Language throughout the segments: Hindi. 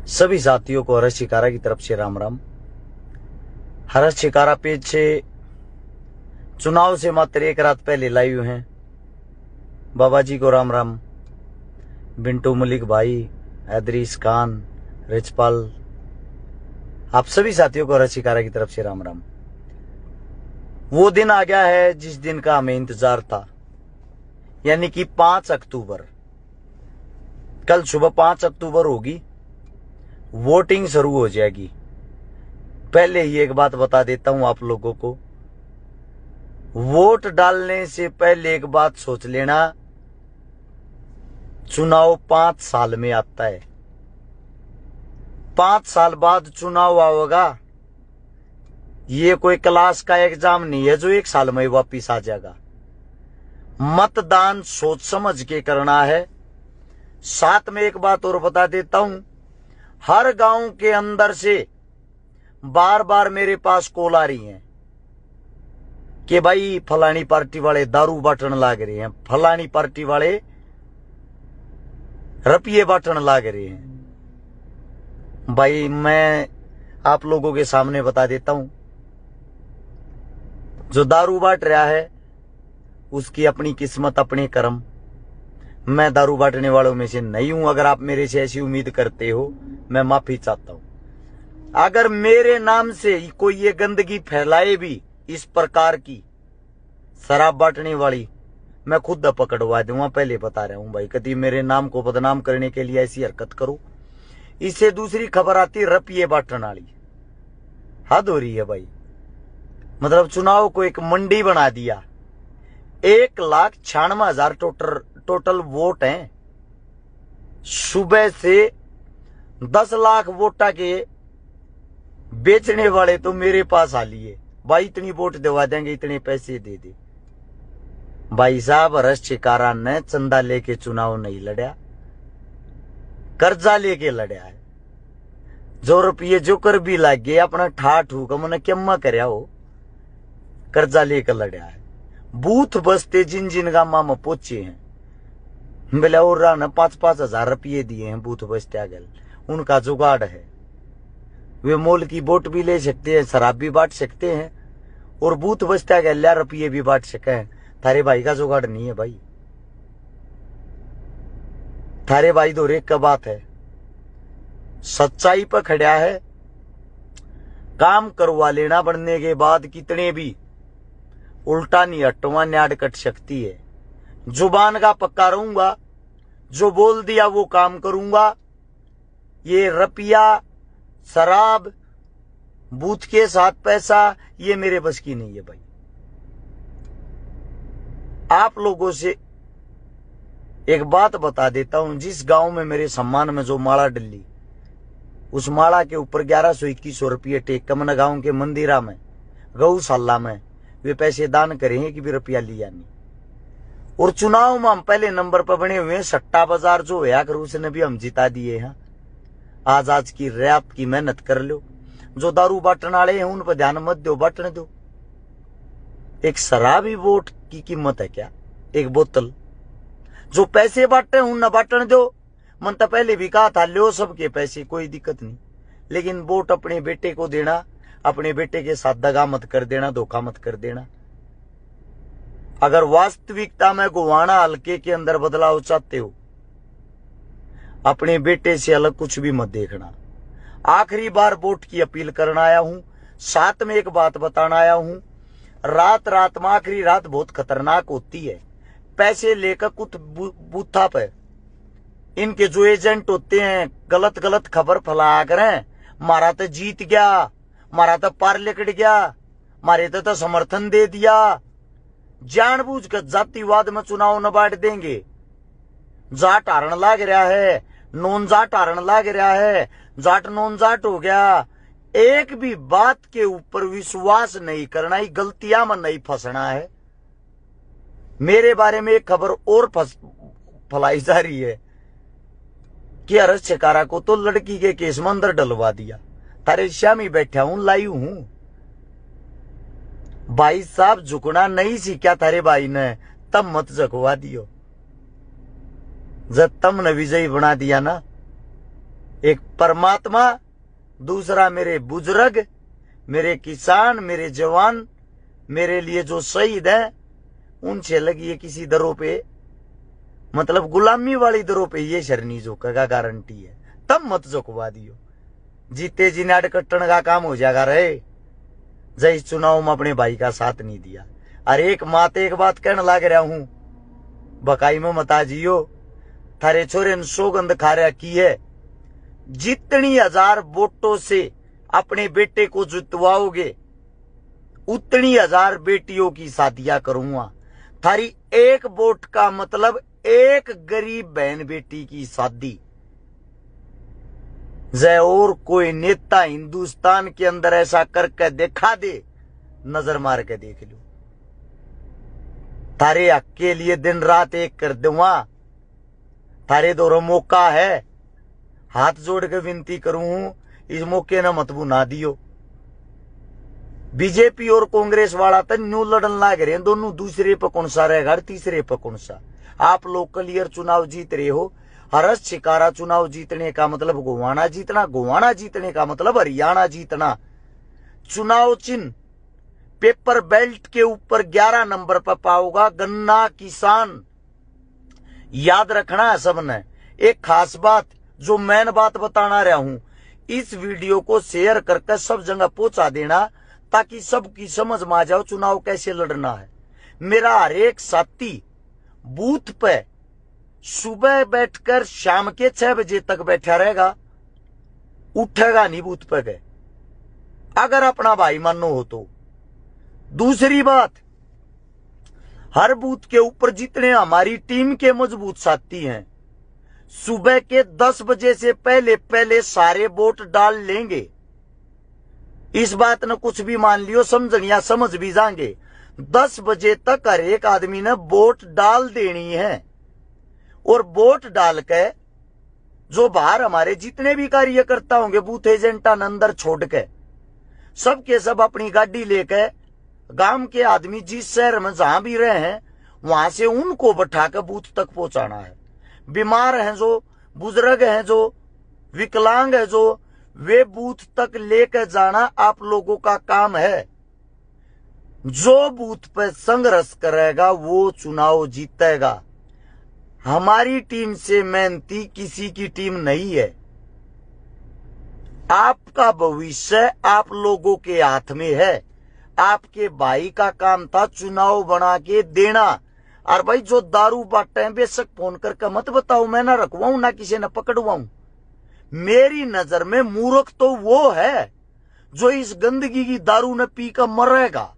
सभी साथियों को हर्ष शिकारा की तरफ से राम राम। हर्ष शिकारा पेज से चुनाव से मात्र एक रात पहले लाइव हैं। बाबा जी को राम राम, बिंटू मलिक भाई, एदरीस खान, रिचपाल, आप सभी साथियों को हर्ष शिकारा की तरफ से राम राम। वो दिन आ गया है जिस दिन का हमें इंतजार था, यानी कि 5 अक्टूबर। कल सुबह 5 अक्टूबर होगी, वोटिंग शुरू हो जाएगी। पहले ही एक बात बता देता हूं आप लोगों को, वोट डालने से पहले एक बात सोच लेना, चुनाव 5 साल में आता है। 5 साल बाद चुनाव आओगा। ये कोई क्लास का एग्जाम नहीं है जो 1 साल में वापिस आ जाएगा। मतदान सोच समझ के करना है। साथ में एक बात और बता देता हूं, हर गांव के अंदर से बार बार मेरे पास कॉल आ रही हैं कि भाई फलानी पार्टी वाले दारू बांटने लाग रहे हैं, फलानी पार्टी वाले रुपये बांटने लाग रहे हैं। भाई मैं आप लोगों के सामने बता देता हूं, जो दारू बांट रहा है उसकी अपनी किस्मत, अपने कर्म। मैं दारू बांटने वालों में से नहीं हूं। अगर आप मेरे से ऐसी उम्मीद करते हो, मैं माफी चाहता हूं। अगर मेरे नाम से कोई ये गंदगी फैलाए भी इस प्रकार की शराब बांटने वाली, मैं खुद पकड़वा दूंगा। पहले बता रहा हूं भाई, कभी मेरे नाम को बदनाम करने के लिए ऐसी हरकत करो। इससे दूसरी खबर आती रुपये बांटने वाली। हद हो रही है भाई। मतलब चुनाव को एक मंडी बना दिया। 1,96,000 टोटल वोट हैं। सुबह से 10 लाख वोटा के बेचने वाले तो मेरे पास आ लिए, भाई इतनी वोट दिवा देंगे, इतने पैसे दे दे। भाई साहब, हर्ष शिकारा ने चंदा लेके चुनाव नहीं लड़ा, कर्जा लेके लड़ा है। जो रुपये जो कर भी लाग गए, अपना ठाठ हुआ मैंने क्या करया हो, कर्जा लेकर लड़ा है। बूथ बसते जिन जिन गामा में पहुंचे हैं, बोले और ने 5-5 हजार रुपये दिए हैं बूथ बसते आगे, उनका जुगाड़ है। वे मोल की वोट भी ले सकते हैं, शराब भी बांट सकते हैं, और बूथ बसते आगे रुपये भी बांट सके हैं। थारे भाई का जुगाड़ नहीं है भाई। थारे भाई तो रेक का बात है, सच्चाई पर खड़ा है। काम करवा लेना बनने के बाद कितने भी उल्टा नहीं हटवा, न्याड कट सकती है। जुबान का पक्का रहूंगा, जो बोल दिया वो काम करूंगा। ये रुपया, शराब, बूथ के साथ पैसा, ये मेरे बस की नहीं है भाई। आप लोगों से एक बात बता देता हूं, जिस गांव में मेरे सम्मान में जो माला डली, उस माला के ऊपर 1100-2100 रुपये टेक के मैंने गांव के मंदिरा में, गौशाला में वे पैसे दान करे हैं कि भी रुपया लिया नहीं। और चुनाव में हम पहले नंबर पर बने हुए हैं। सट्टा बाजार जो होया कर उसने भी हम जिता दिए हैं। आज की रात की मेहनत कर लो। जो दारू बांटने वाले हैं उन पर ध्यान मत दो, बांटने दो। एक शराबी वोट की कीमत है क्या? एक बोतल। जो पैसे बांटे उन न बांटने दो। मन तो पहले भी कहा था, लो सबके पैसे, कोई दिक्कत नहीं, लेकिन वोट अपने बेटे को देना, अपने बेटे के साथ दगा मत कर देना, धोखा मत कर देना। अगर वास्तविकता में गोवाना हल्के के अंदर बदलाव चाहते हो, अपने बेटे से अलग कुछ भी मत देखना। आखिरी बार वोट की अपील करना आया हूं। साथ में एक बात बताना आया हूं, रात में, आखिरी रात बहुत खतरनाक होती है। पैसे लेकर कुछ बूथा पे इनके जो एजेंट होते हैं गलत खबर फैला कर, मारा तो जीत गया, मारा तो पार लिकट गया, मारे तो समर्थन दे दिया। जानबूझकर जातिवाद में चुनाव न बांट देंगे। जाट हारण लाग रहा है, नॉन जाट हारण लाग रहा है, जाट नॉन जाट हो गया। एक भी बात के ऊपर विश्वास नहीं करना, ही गलतियां में नहीं फंसना है। मेरे बारे में एक खबर और फैलाई जा रही है कि हर्ष शिकारा को तो लड़की के केस में अंदर डलवा दिया। तारे श्यामी बैठा हूं, लाइव हूं। भाई साहब, झुकना नहीं सीखा थारे भाई ने, तब मत झकवा दियो। जब तुमने विजयी बना दिया ना, एक परमात्मा, दूसरा मेरे बुजुर्ग, मेरे किसान, मेरे जवान, मेरे लिए जो शहीद हैं, उनसे लगी है किसी दरों पे, मतलब गुलामी वाली दरों पे ये शरनी झोंकेगा, गारंटी है। तब मत झोंकवा दियो, जीते जी नाट कट्टन का काम हो जाएगा रे। जय इस चुनाव में अपने भाई का साथ नहीं दिया। अरे एक माते एक बात कहने लग रहा हूं, बकाई में मता जियो, थारे छोरे ने सौगंध खा रहा की है, जितनी 1000 वोटों से अपने बेटे को जितवाओगे उतनी 1000 बेटियों की शादियां करूंगा। थारी एक वोट का मतलब एक गरीब बहन बेटी की शादी। जय और कोई नेता हिंदुस्तान के अंदर ऐसा करके दिखा दे, नजर मार के देख लो। थारे हक के लिए दिन रात एक कर दूंगा। थारे दोनों मौका है, हाथ जोड़ के विनती करूं, इस मौके न मत बुना दियो। बीजेपी और कांग्रेस वाला तो न्यू लड़न लाग रहे हैं, दोनों दूसरे पे कौन सा रहेगा, तीसरे पे कौन सा। आप लोग क्लियर चुनाव जीत रहे हो। हरस शिकारा चुनाव जीतने का मतलब गोवाना जीतना, गोवाना जीतने का मतलब हरियाणा जीतना। चुनाव चिन्ह पेपर बेल्ट के ऊपर 11 नंबर पर पाओगा, गन्ना किसान। याद रखना है सबने। एक खास बात, जो मैन बात बताना रहा हूं, इस वीडियो को शेयर करके सब जगह पहुंचा देना, ताकि सबकी समझ में आ जाओ चुनाव कैसे लड़ना है। मेरा हर एक साथी बूथ पे सुबह बैठकर शाम के 6 बजे तक बैठा रहेगा, उठेगा नहीं बूथ पे गए, अगर अपना भाई मानो हो तो। दूसरी बात, हर बूथ के ऊपर जितने हमारी टीम के मजबूत साथी हैं, सुबह के 10 बजे से पहले पहले सारे वोट डाल लेंगे। इस बात ने कुछ भी मान लियो, समझनिया समझ भी जाएंगे। 10 बजे तक हर एक आदमी ने वोट डाल देनी है। और वोट डाल के जो बाहर हमारे जितने भी कार्यकर्ता होंगे, बूथ एजेंटा अंदर छोड़ के, सब के सब अपनी गाड़ी लेके गांव के आदमी जिस शहर में जहां भी रहे हैं, वहां से उनको बैठा के बूथ तक पहुंचाना है। बीमार हैं जो, बुजुर्ग हैं जो, विकलांग है जो, वे बूथ तक लेकर जाना आप लोगों का काम है। जो बूथ पे संघर्ष करेगा वो चुनाव जीतेगा। हमारी टीम से मेहनती किसी की टीम नहीं है। आपका भविष्य आप लोगों के हाथ में है। आपके भाई का काम था चुनाव बना के देना। और भाई जो दारू बांटते हैं, बेशक फोन करके मत बताओ, मैं ना रखवाऊं ना किसी ने पकड़वाऊं। मेरी नजर में मूर्ख तो वो है जो इस गंदगी की दारू ने पी कर मरेगा।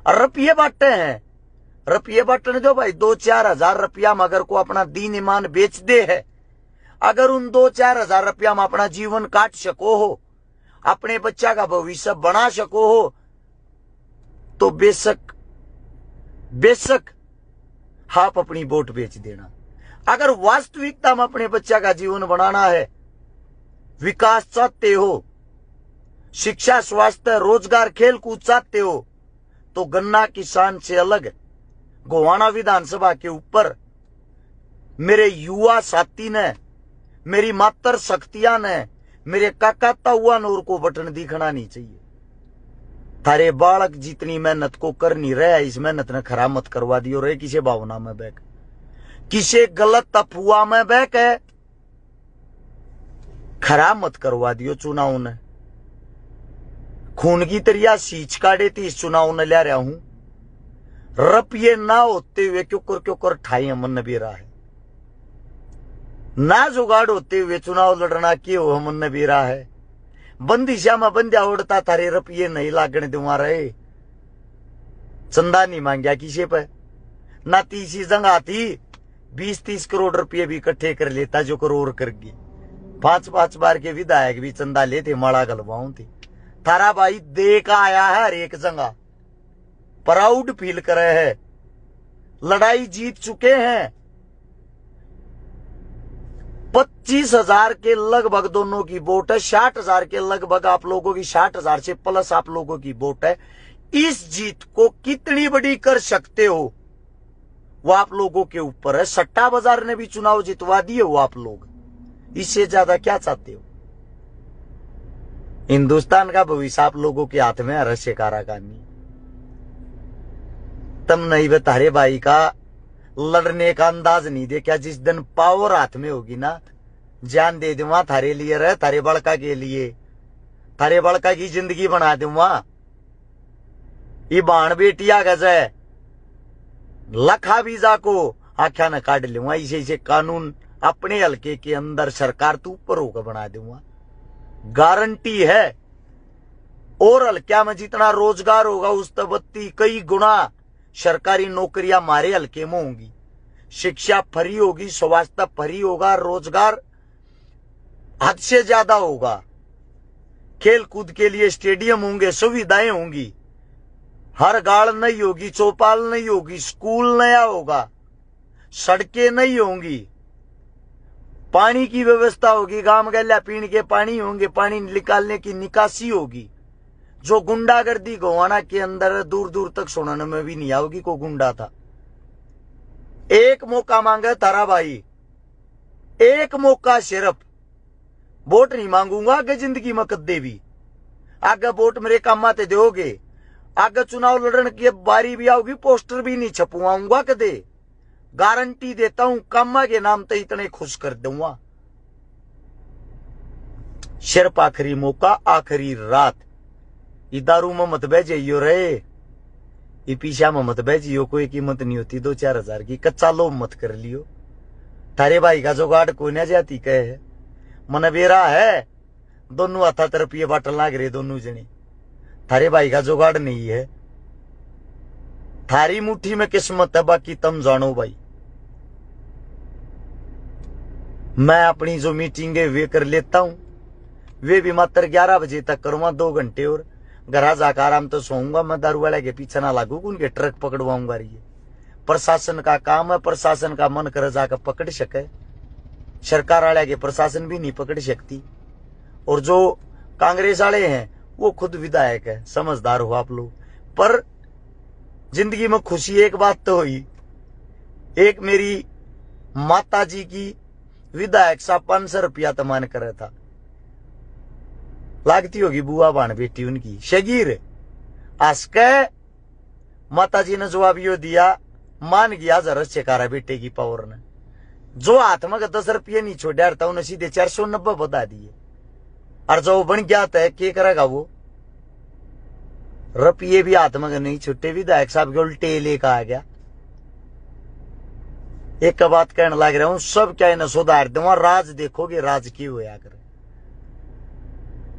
और रुपये बांटते हैं, रुपये बांटने दो भाई। 2-4 हजार रुपया में अगर को अपना दीन ईमान बेच दे है, अगर उन 2-4 हजार रुपया में अपना जीवन काट सको हो, अपने बच्चा का भविष्य बना सको हो, तो बेशक बेशक आप अपनी वोट बेच देना। अगर वास्तविकता में अपने बच्चा का जीवन बनाना है, विकास चाहते हो, शिक्षा, स्वास्थ्य, रोजगार, खेल कूद चाहते हो, तो गन्ना किसान से अलग गोवाना विधानसभा के ऊपर मेरे युवा साथी ने, मेरी मातर शक्तियां ने, मेरे काका ताऊआ नूर को बटन दिखना नहीं चाहिए। थारे बालक जितनी मेहनत को कर नहीं रहा, इस मेहनत ने खराब मत करवा दियो रे किसी भावना में बैक, किसी गलत अफवाह में बैक है, खराब मत करवा दियो चुनाव ने। खून की तरिया सींच काटे थी इस चुनाव ने ले रहा हूं। रुपये ना होते हुए क्यों कर ठाई हमन भी रहा है, ना जुगाड़ होते हुए चुनाव लड़ना क्यों हमन भी रहा है। बंदिशा में बंदिया उड़ता थारे रुपये नहीं लागने दूंगा रहे। चंदा नहीं मांगया किसी पे, ना तीसरी जगह थी 20-30 करोड़ रुपये भी इकट्ठे कर लेता जो करोड़ कर गए। 5-5 बार के विधायक भी चंदा लेते, माड़ा गलवाऊं थी। थारा भाई दे का आया है हर एक जगह, प्राउड फील करे है, लड़ाई जीत चुके हैं। 25,000 के लगभग दोनों की वोट है, 60,000 के लगभग आप लोगों की, 60,000 से प्लस आप लोगों की वोट है। इस जीत को कितनी बड़ी कर सकते हो वो आप लोगों के ऊपर है। सट्टा बाजार ने भी चुनाव जितवा दिए वो आप लोग, इससे ज्यादा क्या चाहते हो? हिंदुस्तान का भविष्य आप लोगों के हाथ में है, रस्यकारा का नहीं। तुम नहीं बे, तारे भाई का लड़ने का अंदाज नहीं देखा। जिस दिन पावर हाथ में होगी ना, जान दे दूंगा थारे लिए, रहे थारे बड़का के लिए, थारे बड़का की जिंदगी बना दूंगा। ये बाण बेटिया गजे लखा बीजा को आख्या न काट लूंगा। इसे कानून अपने हल्के के अंदर सरकार तू ऊपर होकर बना दूंगा, गारंटी है। और हल्का में जितना रोजगार होगा उस तबत्ती कई गुना सरकारी नौकरियां हमारे हल्के में होंगी। शिक्षा फ्री होगी, स्वास्थ्य फ्री होगा, रोजगार हद से ज्यादा होगा, खेल कूद के लिए स्टेडियम होंगे, सुविधाएं होंगी, हर गाड़ नहीं होगी, चौपाल नहीं होगी, स्कूल नया होगा, सड़कें नहीं होंगी, पानी की व्यवस्था होगी, गांव गैला पीने के पानी होंगे, पानी निकालने की निकासी होगी। जो गुंडागर्दी गोवाना के अंदर दूर दूर तक सुनने में भी नहीं आओगी को गुंडा था। एक मौका मांगे तारा भाई, एक मौका सिर्फ। वोट नहीं मांगूंगा आगे जिंदगी में कदे भी। आगे वोट मेरे काम आते दोगे, आगे चुनाव लड़ने की बारी भी आओगी, पोस्टर भी नहीं छपवाऊंगा कदे, गारंटी देता हूं। कामा के नाम तो इतने खुश कर दूंगा। सिर्फ आखिरी मौका, आखिरी रात। दारू में मत बह जाइयो रे, ये पीछा में मत बह जाइयो, कोई कीमत नहीं होती 2-4 हजार की। कच्चा लोभ मत कर लियो। थारे भाई का जुगाड़ कोई ना जाती कहे मन बेरा है, दोनों हाथा तरफ ये बाटल लाग रहे दोनों जने। थारे भाई का जुगाड़ नहीं है, थारी मुट्ठी में किस्मत है, बाकी तुम जानो भाई। मैं अपनी जो मीटिंग है वे कर लेता हूं, वे भी मात्र 11 बजे तक करूंगा, 2 घंटे और घर जाकर आराम तो सोऊंगा। मैं दारू वाले के पीछे ना लागू, उनके ट्रक पकड़वाऊंगा। रही प्रशासन का काम है, प्रशासन का मन कर जाकर पकड़ सके, सरकार वाले के प्रशासन भी नहीं पकड़ सकती। और जो कांग्रेस वाले हैं वो खुद विधायक है, समझदार हो आप लोग। पर जिंदगी में खुशी एक बात तो हुई, एक मेरी माता जी की विधायक सा 500 रुपया तमान करे था, लागती होगी बुआ बाण बेटी उनकी शगीर। आसके माता जी ने जवाब यो दिया, मान गया जरा चेकारा बेटे की पावर ने। जो हाथ में 10 रुपये नहीं छोड़ा था उन्हें सीधे 490 बता दिए। और जो बन गया था क्या करेगा वो, रुपये भी हाथ में नहीं छुट्टे, विधायक साहब के उल्टे लेकर आ गया। एक बात कहने लग रहा हूं, सब क्या इन्हें सुधार दूंगा। राज देखोगे, राज की होया करे।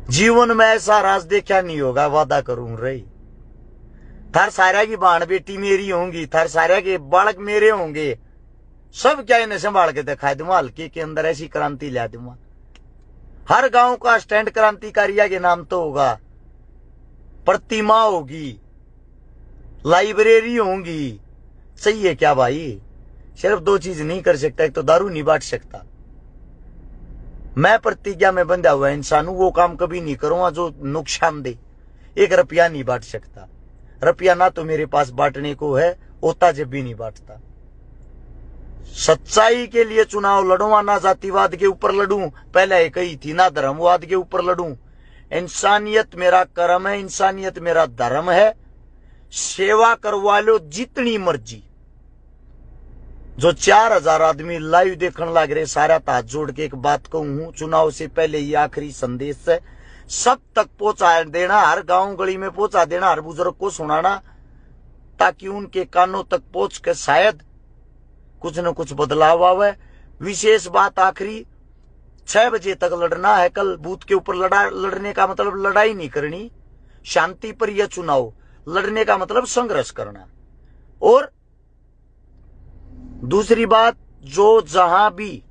जीवन में ऐसा राज देखा नहीं होगा, वादा करूं रही। थार सारा की बाण बेटी मेरी होंगी, थार सारा के बालक मेरे होंगे, सब क्या इन्हें संभाल के दिखा दूंगा। हल्के के अंदर ऐसी क्रांति ला दूंगा। हर गांव का स्टैंड क्रांतिकारिया के नाम तो होगा, प्रतिमा होगी, लाइब्रेरी होंगी। सही है क्या भाई? सिर्फ 2 चीज नहीं कर सकता, एक तो दारू नहीं बांट सकता। मैं प्रतिज्ञा में बंधा हुआ इंसान हूं, वो काम कभी नहीं करूंगा जो नुकसान दे। 1 रुपया नहीं बांट सकता। रुपया ना तो मेरे पास बांटने को है, होता जब भी नहीं बांटता। सच्चाई के लिए चुनाव लड़ूंगा, ना जातिवाद के ऊपर लड़ूं, पहले एक ही थी, ना धर्मवाद के ऊपर लड़ूं। इंसानियत मेरा कर्म है, इंसानियत मेरा धर्म है। सेवा करवा लो जितनी मर्जी। जो 4000 आदमी लाइव देखने लग रहे, सारा हाथ जोड़ के एक बात कहूं, चुनाव से पहले ये आखिरी संदेश है, सब तक पहुंचा देना, हर गांव गली में पहुंचा देना, हर बुजुर्ग को सुनाना, ताकि उनके कानों तक पहुंच के शायद कुछ न कुछ बदलाव आवे। विशेष बात आखिरी, 6 बजे तक लड़ना है कल। बूथ के ऊपर लड़ने का मतलब लड़ाई नहीं करनी, शांति पर यह चुनाव लड़ने का मतलब संघर्ष करना। और दूसरी बात, जो जहां भी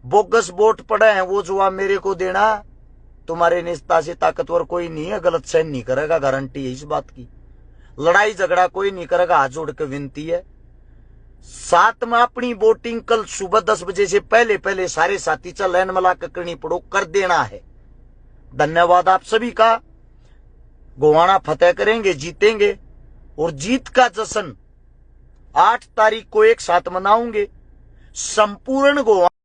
बोगस वोट पड़े हैं वो जवाब मेरे को देना। तुम्हारे नेता से ताकतवर कोई नहीं है, गलत सहन नहीं करेगा, गारंटी है इस बात की। लड़ाई झगड़ा कोई नहीं करेगा, हाथ जोड़ के विनती है। साथ में अपनी वोटिंग कल सुबह 10 बजे से पहले सारे साथी चल लाइन में लाकर करनी पड़ो, कर देना है। धन्यवाद आप सभी का। गोवाना फतेह करेंगे, जीतेंगे, और जीत का जश्न 8 तारीख को एक साथ मनाऊंगे। संपूर्ण गोवा